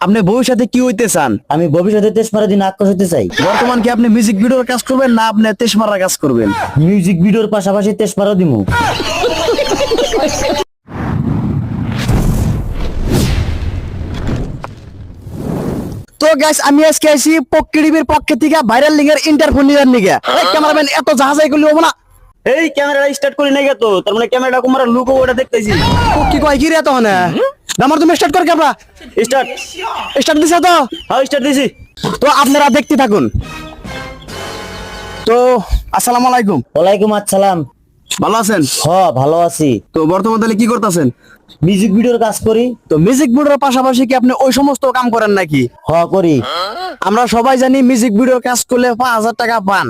আপনি ভবিষ্যতে কি হইতে চান? আমি ভবিষ্যতে তেজমারা দিন আক্রোশ হতে চাই। বর্তমান কি আপনি মিউজিক ভিডিওর কাজ করবেন না আপনি তেজমারার কাজ করবেন? মিউজিক ভিডিওর পাশাপাশি তেজমারাও দিমু। তো গাইস আমি আজকে আইছি পক্কিডিবির পক্ষে থেকে ভাইরাল লিংকের ইন্টারভিউ নিবার নিগে। এই ক্যামেরাম্যান এত জাহাজাই করলি হবে না। এই ক্যামেরাটা স্টার্ট করি নাই তো, তার মানে ক্যামেরাটা কুমার লুক ওটা দেখতেছি। কি কয় কি রে তো না? আমার তুমি স্টার্ট কর ক্যামেরা। স্টার্ট স্টার্ট দিছ তো? হ্যাঁ স্টার্ট দিছি। তো আপনারা দেখতে থাকুন। তো আসসালামু আলাইকুম। ওয়ালাইকুম আসসালাম। ভালো আছেন? ভালো আছি। তো বর্তমানে তাহলে কি করতেছেন? মিউজিক ভিডিওর কাজ করি। তো মিউজিক ভিডিওর পাশাপাশি কি আপনি ওই সমস্ত কাম করেন নাকি? করি। আমরা সবাই জানি মিউজিক ভিডিওর কাজ করলে 5,000 টাকা পান।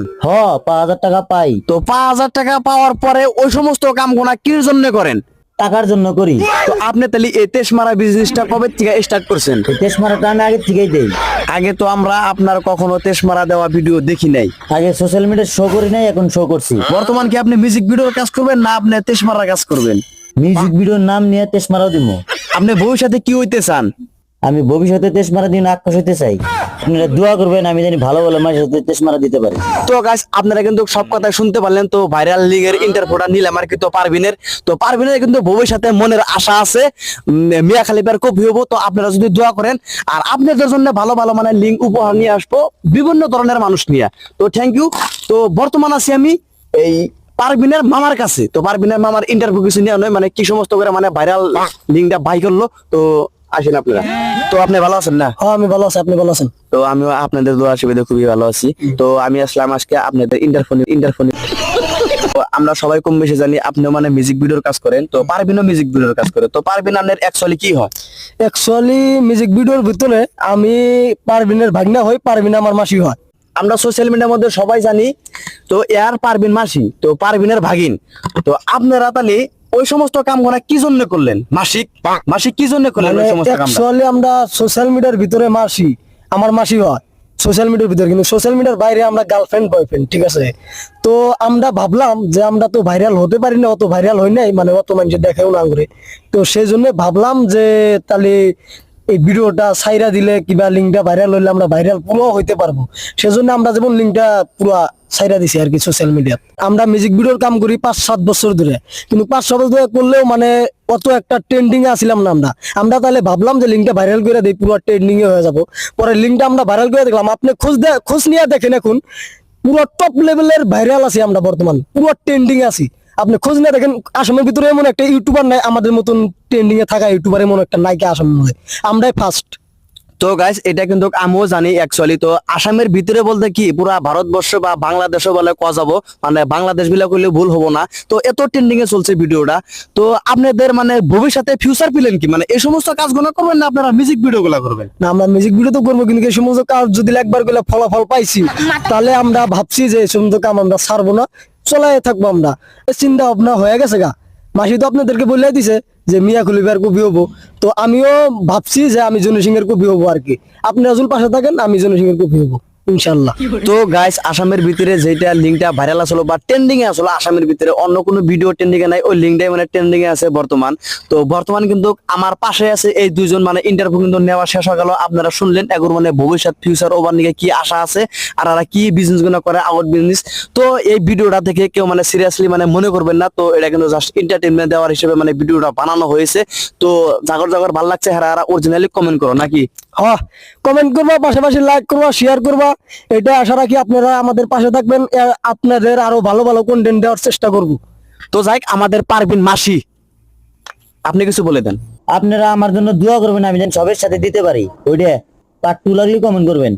5,000 টাকা পাই। তো 5,000 টাকা পাওয়ার পরে ওই সমস্ত কাম গোনা কির জন্য করেন? টাকার জন্য করি। তো আপনি তাহলে এই তেজমারা বিজনেসটা কবে থেকে স্টার্ট করছেন? তেজমারাটা আমি আগে থেকেই দেই। আগে তো আমরা আপনার কখনো তেজমারা দেওয়া ভিডিও দেখি নাই। আগে সোশ্যাল মিডিয়া শো করি নাই, এখন শো করছি। বর্তমান কি আপনি মিউজিক ভিডিওর কাজ করবেন না আপনি তেজমারার কাজ করবেন? মিউজিক ভিডিওর নাম নিয়ে তেজমারাও দিমু। আপনি ভবিষ্যতে কি হইতে চান? আমি ভবিষ্যতে তেজমারা দিন আক্রোশ হতে চাই। আপনারা দোয়া করবেন আমি জানি ভালো ভালো মানুষের সাথে তেজমারা দিতে পারি। তো গাইস আপনারা কিন্তু সব কথা শুনতে পারলেন। তো ভাইরাল লিগের ইন্টারভিউটা নিলাম আর কি। তো পারভিনের কিন্তু ভবিষ্যতে মনের আশা আছে মিয়া খালিফার কপি হবো। তো আপনারা যদি দোয়া করেন আর আপনাদের জন্য ভালো ভালো মানে লিঙ্ক উপহার নিয়ে আসবো বিভিন্ন ধরনের মানুষ নিয়ে। তো থ্যাংক ইউ। তো বর্তমান আছি আমি এই পারভিনের মামার কাছে। তো পারভিনের মামার ইন্টারভিউ কিছু নিয়ে নয় মানে কি সমস্ত করে মানে ভাইরাল লিঙ্কটা বাই করলো। তো আসেন আপনারা। তো আপনি ভালো আছেন না? আমি ভালো আছি, আপনি ভালো আছেন? তো আমিও আপনাদের দোয়া আশীর্বাদে খুবই ভালো আছি। তো আমি আসলাম আজকে আপনাদের ইন্টারফোন। আমরা সবাই কম বেশি জানি আপনি মানে মিউজিক ভিডিওর কাজ করেন। তো পারভিনও মিউজিক ভিডিওর কাজ করে। তো পারভিন আপনার অ্যাকচুয়ালি কি হয়? অ্যাকচুয়ালি মিউজিক ভিডিওর ভিতরে আমি পারভিনের ভাগনা হই, পারভিন আমার মাসি হয়। আমরা সোশ্যাল মিডিয়ার মধ্যে সবাই জানি তো এর পারভিন মাসি, তো পারভিনের ভাগিন। তো আপনারা তাহলে ওই সমস্ত কাম করা কি জন্য করলেন? মাসিক কি জন্য করলেন ওই সমস্ত কাম? অ্যাকচুয়ালি আমরা সোশ্যাল মিডিয়ার ভিতরে মাসি, আমার মাসি হয় সোশ্যাল মিডিয়ার ভিতরে, কিন্তু সোশ্যাল মিডিয়ার বাইরে আমরা গার্লফ্রেন্ড বয়ফ্রেন্ড, ঠিক আছে? তো আমরা ভাবলাম যে আমরা তো ভাইরাল হতে পারি না, অত ভাইরাল হই নাই, মানে অত মানুষ দেখেও না করে। তো সেই জন্য ভাবলাম যে তাহলে এই ভিডিওটা সাইরা দিলে কিবা লিঙ্কটা ভাইরাল হইলে আমরা ভাইরাল পুরো হইতে পারবো। সেজন্য আমরা যেমন লিঙ্কটা পুরো সাইরা দিছি আর কি সোশ্যাল মিডিয়া। আমরা মিউজিক ভিডিওর কাম করি 5-7 বছর ধরে, কিন্তু 5-7 বছর ধরে করলেও মানে অত একটা ট্রেন্ডিং এ আসিলাম না আমরা তাহলে ভাবলাম যে লিঙ্কটা ভাইরাল করে দিই, পুরো ট্রেন্ডিং এ হয়ে যাবো। পরে লিঙ্কটা আমরা ভাইরাল করে দেখলাম। আপনি খোঁজ নিয়ে দেখেন, এখন পুরো টপ লেভেলের ভাইরাল আছি আমরা, বর্তমান পুরো ট্রেন্ডিং এ আছি। আপনি খোঁজ নিয়ে দেখেন আসামের ভিতরে এমন একটা ইউটিউবার নাই আমাদের মতন ট্রেন্ডিং এ থাকা ইউটিউবার, এমন একটা নায়িকা আসামের মধ্যে আমরাই ফার্স্ট। তো গাইস এটা কিন্তু আমিও জানি অ্যাকচুয়ালি। তো আসামের ভিতরে বলতে কি পুরা ভারতবর্ষ বা বাংলাদেশও বলে কয়া যাবো, মানে বাংলাদেশ বিলা করলে ভুল হবো না। তো এত ট্রেন্ডিং এ চলছে ভিডিওটা। তো আপনাদের মানে ভবিষ্যতে ফিউচার প্ল্যান কি? মানে এই সমস্ত কাজগুলো করবেন না আপনারা মিউজিক ভিডিও গুলা করবেন? না, আমরা মিউজিক ভিডিও তো করবো, কিন্তু এই সমস্ত কাজ যদি একবার করে ফলাফল পাইছি তাহলে আমরা ভাবছি যে এই সমস্ত কাম আমরা ছাড়বো না, চলাই থাকবো আমরা। চিন্তা ভাবনা হয়ে গেছে গা। মাসি তো আপনাদেরকে বলে দিছে যে মিয়া খলিফার কপি হবো। তো আমিও ভাবছি যে আমি জনি সিং এর কপি হবো আর কি। আপনি রাজুল পাশে থাকেন, আমি জনি সিং এর কপি হবো ইনশাল্লাহ। তো গাইস আসামের ভিতরে যেটা লিঙ্কটা ভাইরাল আসলো বা ট্রেন্ডিং এ আসলো আসামের ভিতরে, অন্য কোনো ভিডিও ট্রেন্ডিং এ নাই, ওই লিঙ্কটাই মানে ট্রেন্ডিং এ আছে বর্তমান। তো বর্তমান কিন্তু আমার পাশে আছে এই দুইজন মানে ইন্টারভিউ কিন্তু নেওয়া শেষ হয়ে গেল। আপনারা শুনলেন এগুলো মানে ভবিষ্যৎ ফিউচার ওভার নিয়ে কি আশা আছে আর এরা কি বিজনেস গুলো করে, আউট বিজনেস। তো এই ভিডিওটা থেকে কেউ মানে সিরিয়াসলি মানে মনে করবেন না। তো এটা কিন্তু জাস্ট এন্টারটেইনমেন্ট দেওয়ার হিসেবে মানে ভিডিওটা বানানো হয়েছে। তো জাগর ভালো লাগছে হারা অরিজিনালি কমেন্ট করো নাকি? কমেন্ট করবা, পাশাপাশি লাইক করবা, শেয়ার করবা। এটা আশা রাখি আপনারা আমাদের পাশে থাকবেন, আপনাদের আরো ভালো ভালো কন্টেন্ট দেওয়ার চেষ্টা করব। তো যাই আমাদের পারভিন মাসি, আপনি কিছু বলে দেন। আপনারা আমার জন্য দোয়া করবেন আমি যেন সবার সাথে দিতে পারি। ওইটা পার্ট 2 লাগলে কমেন্ট করবেন।